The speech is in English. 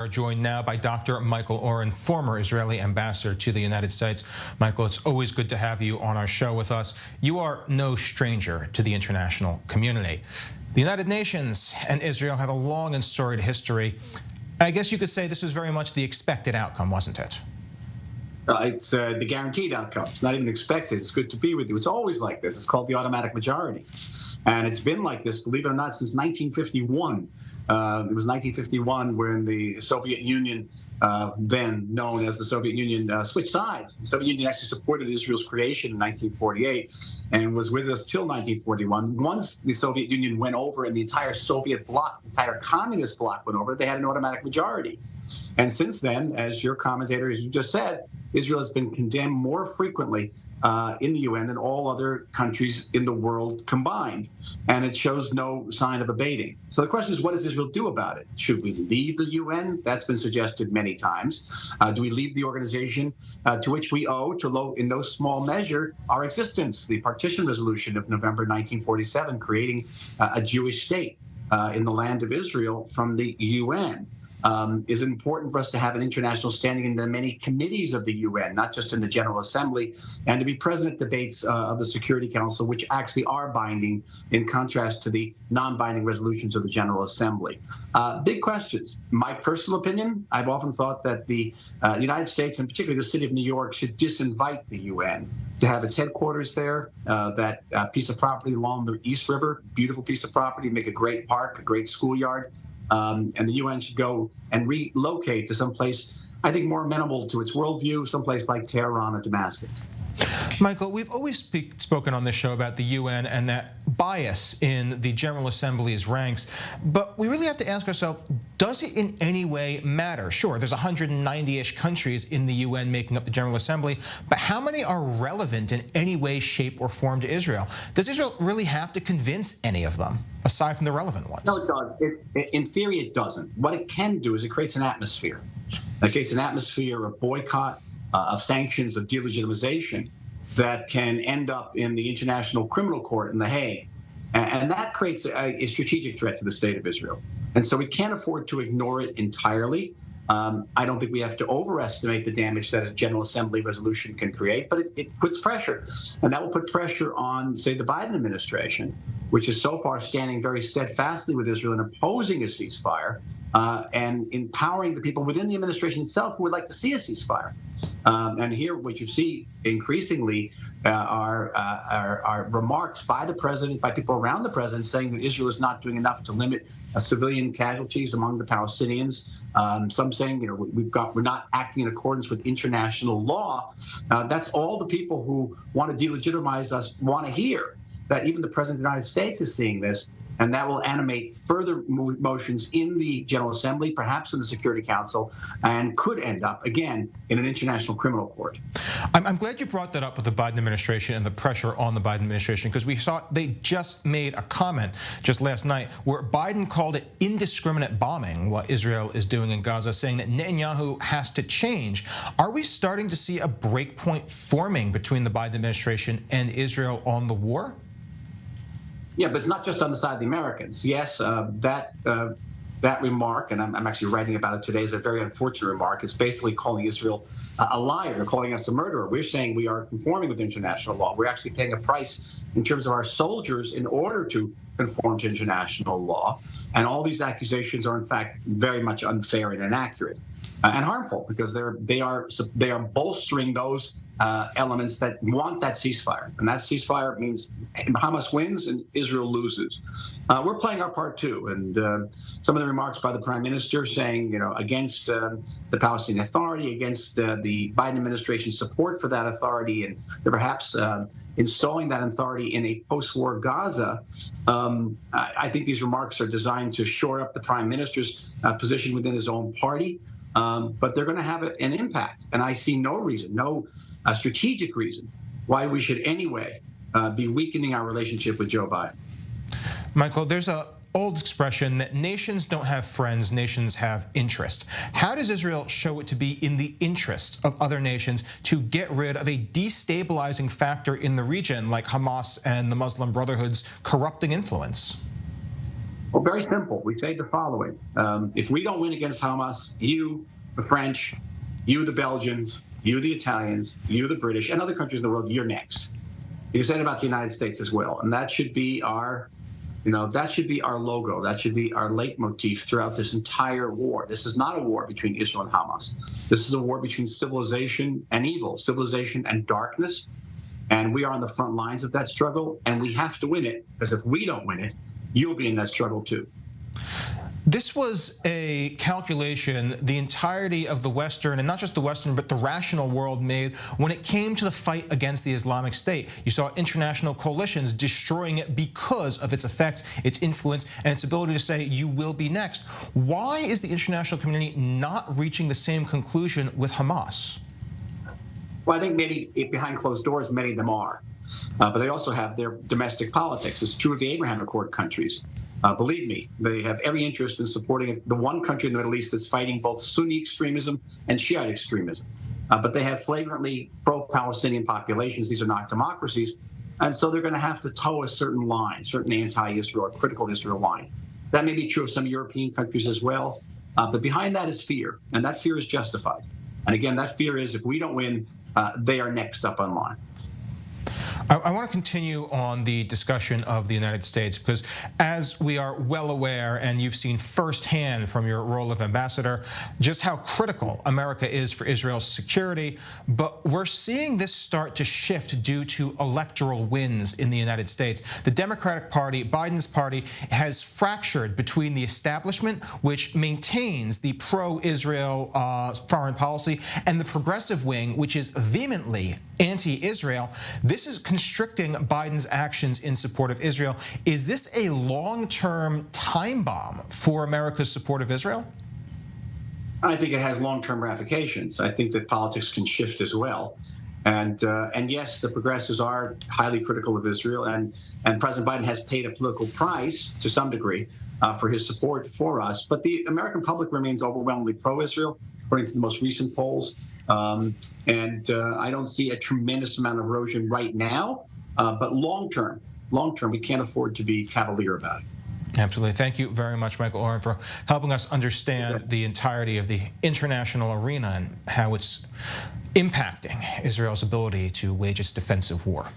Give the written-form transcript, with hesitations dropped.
Are joined now by Dr. Michael Oren, former Israeli ambassador to the United States. Michael, it's always good to have you on our show with us. You are no stranger to the international community. The United Nations and Israel have a long and storied history. I guess you could say this was very much the expected outcome, wasn't it? It's the guaranteed outcome. It's not even expected. It's good to be with you. It's always like this. It's called the automatic majority. And it's been like this, believe it or not, since 1951. It was 1951 when the Soviet Union, then known as the Soviet Union, switched sides. The Soviet Union actually supported Israel's creation in 1948 and was with us till 1941. Once the Soviet Union went over and the entire Soviet bloc, the entire communist bloc went over, they had an automatic majority. And since then, as your commentator, as you just said, Israel has been condemned more frequently in the UN than all other countries in the world combined. And it shows no sign of abating. So the question is, what does Israel do about it? Should we leave the UN? That's been suggested many times. Do we leave the organization to which we owe, in no small measure, our existence? The partition resolution of November 1947, creating a Jewish state in the land of Israel from the UN. Is important for us to have an international standing in the many committees of the UN, not just in the General Assembly, and to be present at debates of the Security Council, which actually are binding in contrast to the non-binding resolutions of the General Assembly. Big questions. My personal opinion, I've often thought that the United States, and particularly the city of New York, should disinvite the UN to have its headquarters there. That piece of property along the East River, beautiful piece of property, make a great park, a great schoolyard. And the UN should go and relocate to someplace, I think, more amenable to its worldview, someplace like Tehran or Damascus. Michael, we've always spoken on this show about the UN and that bias in the General Assembly's ranks, but we really have to ask ourselves, does it in any way matter? Sure, there's 190-ish countries in the UN making up the General Assembly, but how many are relevant in any way, shape, or form to Israel? Does Israel really have to convince any of them, aside from the relevant ones? No, it does. In theory, it doesn't. What it can do is it creates an atmosphere. It creates an atmosphere of boycott, of sanctions, of delegitimization that can end up in the International Criminal Court in The Hague. And that creates a strategic threat to the state of Israel. And so we can't afford to ignore it entirely. I don't think we have to overestimate the damage that a General Assembly resolution can create, but it puts pressure. And that will put pressure on, say, the Biden administration, which is so far standing very steadfastly with Israel and opposing a ceasefire, and empowering the people within the administration itself who would like to see a ceasefire. And here, what you see increasingly are remarks by the president, by people around the president, saying that Israel is not doing enough to limit civilian casualties among the Palestinians. Some saying, we're not acting in accordance with international law. That's all the people who want to delegitimize us want to hear. That even the president of the United States is seeing this, and that will animate further motions in the General Assembly, perhaps in the Security Council, and could end up, again, in an international criminal court. I'm glad you brought that up with the Biden administration and the pressure on the Biden administration, because we saw they just made a comment just last night where Biden called it indiscriminate bombing, what Israel is doing in Gaza, saying that Netanyahu has to change. Are we starting to see a breakpoint forming between the Biden administration and Israel on the war? Yeah, but it's not just on the side of the Americans. Yes, that remark, and I'm actually writing about it today, is a very unfortunate remark. It's basically calling Israel a liar, calling us a murderer. We're saying we are conforming with international law. We're actually paying a price in terms of our soldiers in order to conform to international law. And all these accusations are, in fact, very much unfair and inaccurate. And harmful, because they are bolstering those elements that want that ceasefire, and that ceasefire means Hamas wins and Israel loses. We're playing our part too, and some of the remarks by the Prime Minister saying, against the Palestinian Authority, against the Biden administration's support for that authority, and perhaps installing that authority in a post-war Gaza. I think these remarks are designed to shore up the Prime Minister's position within his own party. But they're going to have an impact. And I see no reason, no strategic reason why we should anyway be weakening our relationship with Joe Biden. Michael, there's an old expression that nations don't have friends, nations have interest. How does Israel show it to be in the interest of other nations to get rid of a destabilizing factor in the region like Hamas and the Muslim Brotherhood's corrupting influence? Well, very simple. We say the following. If we don't win against Hamas, you, the French, you, the Belgians, you, the Italians, you, the British, and other countries in the world, you're next. You say it about the United States as well. And that should be our, that should be our logo. That should be our leitmotif throughout this entire war. This is not a war between Israel and Hamas. This is a war between civilization and evil, civilization and darkness. And we are on the front lines of that struggle, and we have to win it, because if we don't win it, you'll be in that struggle too. This was a calculation the entirety of the Western, and not just the Western, but the rational world made when it came to the fight against the Islamic State. You saw international coalitions destroying it because of its effects, its influence, and its ability to say, you will be next. Why is the international community not reaching the same conclusion with Hamas? Well, I think maybe behind closed doors, many of them are. But they also have their domestic politics. It's true of the Abraham Accord countries. Believe me, they have every interest in supporting the one country in the Middle East that's fighting both Sunni extremism and Shiite extremism. But they have flagrantly pro-Palestinian populations. These are not democracies. And so they're going to have to toe a certain line, certain anti-Israel or critical Israel line. That may be true of some European countries as well. But behind that is fear, and that fear is justified. And again, that fear is if we don't win, they are next up on line. I want to continue on the discussion of the United States because, as we are well aware, and you've seen firsthand from your role of ambassador, just how critical America is for Israel's security. But we're seeing this start to shift due to electoral wins in the United States. The Democratic Party, Biden's party, has fractured between the establishment, which maintains the pro-Israel foreign policy, and the progressive wing, which is vehemently anti-Israel. This is constricting Biden's actions in support of Israel. Is this a long-term time bomb for America's support of Israel? I think it has long-term ramifications. I think that politics can shift as well. And yes, the progressives are highly critical of Israel, and President Biden has paid a political price to some degree for his support for us. But the American public remains overwhelmingly pro-Israel, according to the most recent polls. I don't see a tremendous amount of erosion right now, but long-term, we can't afford to be cavalier about it. Absolutely. Thank you very much, Michael Oren, for helping us understand the entirety of the international arena and how it's impacting Israel's ability to wage its defensive war.